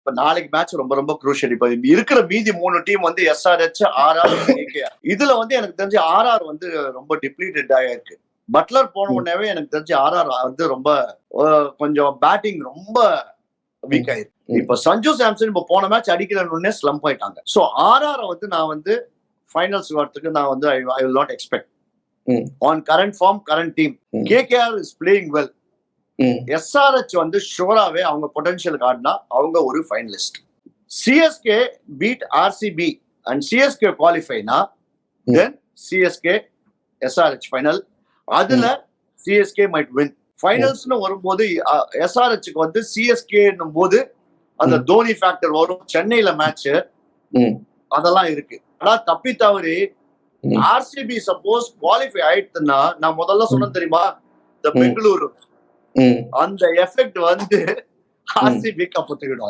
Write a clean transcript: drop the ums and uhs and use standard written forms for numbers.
இப்ப நாளைக்கு மேட்ச் ரொம்ப ரொம்ப குரூஷியல். இப்ப இருக்கிற மீதி 3 டீம் வந்து எஸ்ஆர்ஹெச், ஆர்ஆர், கேகேஆர். இதுல வந்து எனக்கு தெரிஞ்சு ஆர்ஆர் வந்து ரொம்ப டிப்ளீட்டட் ஆயிருக்கு. பட்லர் போன உடனேவே எனக்கு தெரிஞ்சு ஆர்ஆர் வந்து ரொம்ப கொஞ்சம் பேட்டிங் ரொம்ப வீக் ஆயிருக்கு. இப்ப சஞ்சு சாம்சன் இப்ப போன மேட்ச் அடிக்கிறன்னு ஸ்லம்ப் ஆயிட்டாங்க. சோ ஆர்ஆர் வந்து நான் வந்து ஃபைனல்ஸ் வரதுக்கு நான் வந்து I will not expect. On current form, current team. KKR is playing well. SRH வந்து ஷோராவே அவங்க பொட்டன்ஷியல் காட்டினா அவங்க ஒரு finalist. CSK beat RCB and CSK குவாலிஃபைனா தென் சிஎஸ்கே எஸ்ஆர்ஹெச் ஃபைனல். அதுல சிஎஸ்கே மைட் வின். ஃபைனல்ஸ்னு வரும்போது எஸ்ஆர்ஹெச்சுக்கு வந்து சிஎஸ்கே போது அந்த தோனி ஃபேக்டர் வரும். சென்னையில மேட்ச் அதெல்லாம் இருக்கு. ஆனா தப்பி தவறி ஆர்சிபி சப்போஸ் குவாலிஃபை ஆயிடுச்சுன்னா, நான் முதல்ல சொன்னேன் தெரியுமா, இந்த பெங்களூரு அந்த எஃபெக்ட் வந்து ஆர்சிபி கப்பத்துக்கிடும்.